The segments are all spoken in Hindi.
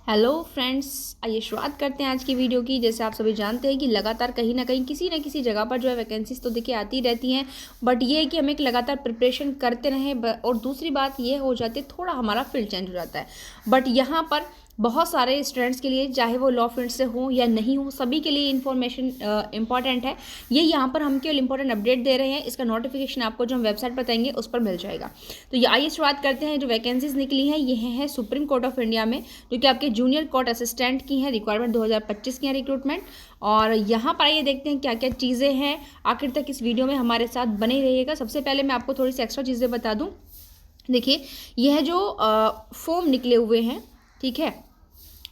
हेलो फ्रेंड्स, आइए शुरुआत करते हैं आज की वीडियो की। जैसे आप सभी जानते हैं कि लगातार कहीं ना कहीं किसी न किसी जगह पर जो है वैकेंसीज तो देखिए आती रहती हैं, बट ये है कि हम एक लगातार प्रिपरेशन करते रहें। और दूसरी बात ये हो जाती है, थोड़ा हमारा फील्ड चेंज हो जाता है। बट यहाँ पर बहुत सारे स्टूडेंट्स के लिए, चाहे वो लॉ फील्ड से हो या नहीं हो, सभी के लिए इन्फॉर्मेशन इंपॉर्टेंट है। ये यहाँ पर हम केवल इंपॉर्टेंट अपडेट दे रहे हैं। इसका नोटिफिकेशन आपको जो हम वेबसाइट बताएंगे उस पर मिल जाएगा। तो ये आइए शुरुआत करते हैं। जो वैकेंसीज निकली हैं ये है सुप्रीम कोर्ट ऑफ इंडिया में, जो कि आपके जूनियर कोर्ट असिस्टेंट की है। रिक्वायरमेंट 2025 की है रिक्रूटमेंट। और यहाँ पर आइए देखते हैं क्या क्या चीज़ें हैं। आखिर तक इस वीडियो में हमारे साथ बने रहिएगा। सबसे पहले मैं आपको थोड़ी सी एक्स्ट्रा चीज़ें बता दूँ। देखिए, यह जो फॉर्म निकले हुए हैं, ठीक है,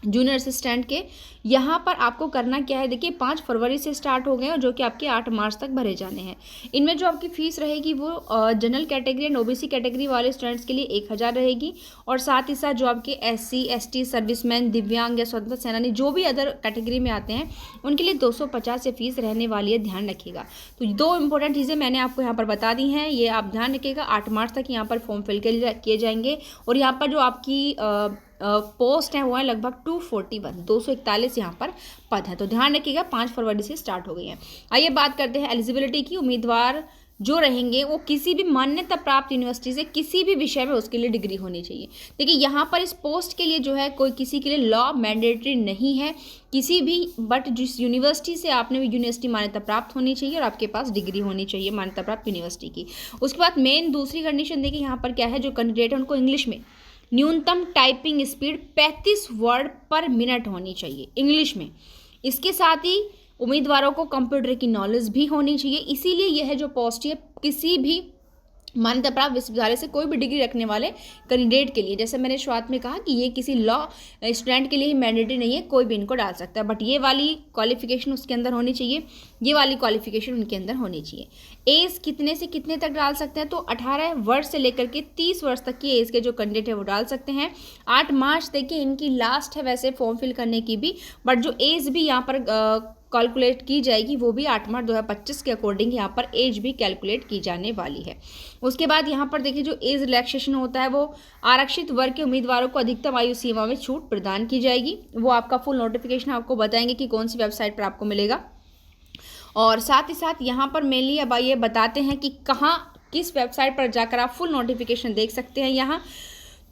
जूनियर असिस्टेंट के, यहाँ पर आपको करना क्या है। देखिए, 5 फरवरी से स्टार्ट हो गए और जो कि आपके 8 मार्च तक भरे जाने हैं। इनमें जो आपकी फ़ीस रहेगी वो general category and OBC category वाले स्टूडेंट्स के लिए 1000 रहेगी। और साथ ही साथ जो आपके SC ST सर्विसमैन, दिव्यांग या स्वतंत्रता सेनानी, जो भी अदर कैटेगरी में आते हैं, उनके लिए 250 से फीस रहने वाली है। ध्यान रखिएगा। तो 2 इंपॉर्टेंट चीज़ें मैंने आपको यहाँ पर बता दी हैं, ये आप ध्यान रखिएगा। 8 मार्च तक यहाँ पर फॉर्म फिल किए जाएंगे। और यहाँ पर जो आपकी पोस्ट है वो है लगभग 241 यहाँ पर पद है। तो ध्यान रखिएगा, 5 फरवरी से स्टार्ट हो गई है। आइए बात करते हैं एलिजिबिलिटी की। उम्मीदवार जो रहेंगे वो किसी भी मान्यता प्राप्त यूनिवर्सिटी से किसी भी विषय में उसके लिए डिग्री होनी चाहिए। देखिए, यहाँ पर इस पोस्ट के लिए जो है कोई किसी के लिए लॉ मैंडेटरी नहीं है किसी भी, बट जिस यूनिवर्सिटी से आपने यूनिवर्सिटी मान्यता प्राप्त होनी चाहिए और आपके पास डिग्री होनी चाहिए मान्यता प्राप्त यूनिवर्सिटी की। उसके बाद मेन दूसरी कंडीशन देखिए यहाँ पर क्या है, जो कैंडिडेट है उनको इंग्लिश में न्यूनतम टाइपिंग स्पीड 35 वर्ड पर मिनट होनी चाहिए इंग्लिश में। इसके साथ ही उम्मीदवारों को कंप्यूटर की नॉलेज भी होनी चाहिए। इसीलिए यह जो पोस्ट है किसी भी मान्यता प्राप्त विश्वविद्यालय से कोई भी डिग्री रखने वाले कैंडिडेट के लिए, जैसे मैंने शुरुआत में कहा कि ये किसी लॉ स्टूडेंट के लिए ही मैंडेटरी नहीं है, कोई भी इनको डाल सकता है। बट ये वाली क्वालिफिकेशन उसके अंदर होनी चाहिए, ये वाली क्वालिफिकेशन उनके अंदर होनी चाहिए। एज कितने से कितने तक डाल सकते हैं, तो 18 वर्ष से लेकर के 30 वर्ष तक की एज के जो कैंडिडेट है वो डाल सकते हैं। 8 मार्च देखिए इनकी लास्ट है वैसे फॉर्म फिल करने की भी, बट जो एज भी यहाँ पर कैलकुलेट की जाएगी वो भी 8 मार्च 2025 के अकॉर्डिंग यहाँ पर एज भी कैलकुलेट की जाने वाली है। उसके बाद यहाँ पर देखिए, जो एज रिलैक्सेशन होता है वो आरक्षित वर्ग के उम्मीदवारों को अधिकतम आयु सीमा में छूट प्रदान की जाएगी। वो आपका फुल नोटिफिकेशन आपको बताएंगे कि कौन सी वेबसाइट पर आपको मिलेगा। और साथ ही साथ यहाँ पर मेनली अब आइए बताते हैं कि कहाँ किस वेबसाइट पर जाकर आप फुल नोटिफिकेशन देख सकते हैं। यहाँ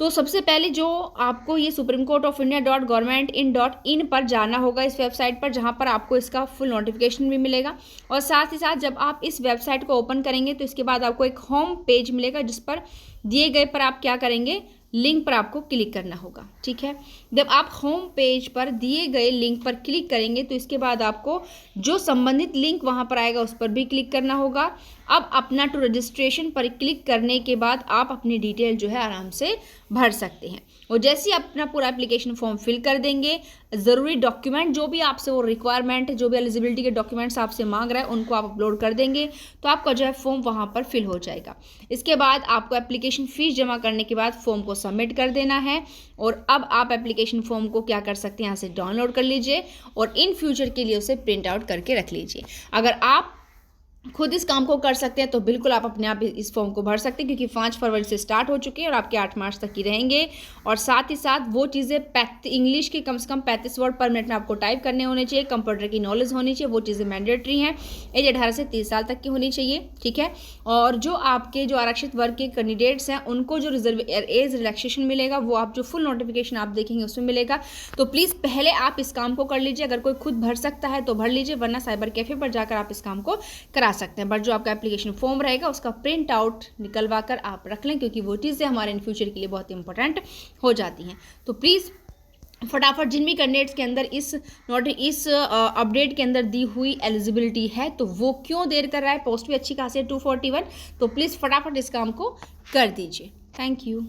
तो सबसे पहले जो आपको ये supreme court of India .gov.in पर जाना होगा, इस वेबसाइट पर, जहाँ पर आपको इसका फुल नोटिफिकेशन भी मिलेगा। और साथ ही साथ जब आप इस वेबसाइट को ओपन करेंगे तो इसके बाद आपको एक होम पेज मिलेगा, जिस पर दिए गए पर आप क्या करेंगे, लिंक पर आपको क्लिक करना होगा। ठीक है, जब आप होम पेज पर दिए गए लिंक पर क्लिक करेंगे तो इसके बाद आपको जो संबंधित लिंक वहाँ पर आएगा उस पर भी क्लिक करना होगा। अब अपना टू रजिस्ट्रेशन पर क्लिक करने के बाद आप अपनी डिटेल जो है आराम से भर सकते हैं। और जैसे ही अपना पूरा एप्लीकेशन फॉर्म फिल कर देंगे, ज़रूरी डॉक्यूमेंट जो भी आपसे वो रिक्वायरमेंट है, जो भी एलिजिबिलिटी के डॉक्यूमेंट्स आपसे मांग रहा है, उनको आप अपलोड कर देंगे तो आपका जो है फॉर्म वहाँ पर फिल हो जाएगा। इसके बाद आपको एप्लीकेशन फ़ीस जमा करने के बाद फॉर्म को सबमिट कर देना है। और अब आप एप्लीकेशन फॉर्म को क्या कर सकते हैं, यहाँ से डाउनलोड कर लीजिए और इन फ्यूचर के लिए उसे प्रिंट आउट करके रख लीजिए। अगर आप खुद इस काम को कर सकते हैं तो बिल्कुल आप अपने आप इस फॉर्म को भर सकते हैं, क्योंकि 5 फरवरी से स्टार्ट हो चुके हैं और आपके 8 मार्च तक की रहेंगे। और साथ ही साथ वो चीज़ें इंग्लिश के कम से कम 35 वर्ड पर मिनट में आपको टाइप करने होने चाहिए, कंप्यूटर की नॉलेज होनी चाहिए, वो चीज़ें मैंडेटरी हैं। एज 18 से 30 साल तक की होनी चाहिए। ठीक है, और जो आपके जो आरक्षित वर्ग के कैंडिडेट्स हैं उनको जो एज रिलैक्सेशन मिलेगा वो आप जो फुल नोटिफिकेशन आप देखेंगे उसमें मिलेगा। तो प्लीज़ पहले आप इस काम को कर लीजिए। अगर कोई खुद भर सकता है तो भर लीजिए, वरना साइबर कैफे पर जाकर आप इस काम को करा सकते हैं। बट जो आपका एप्लीकेशन फॉर्म रहेगा उसका प्रिंट आउट निकलवा कर आप रख लें, क्योंकि वो चीज़ें हमारे इन फ्यूचर के लिए बहुत इंपॉर्टेंट हो जाती हैं। तो प्लीज़ फटाफट जिन भी कैंडिडेट्स के अंदर इस अपडेट के अंदर दी हुई एलिजिबिलिटी है तो वो क्यों देर कर रहा है, पोस्ट भी अच्छी खासी है 241, तो प्लीज़ फटाफट इस काम को कर दीजिए। Thank you.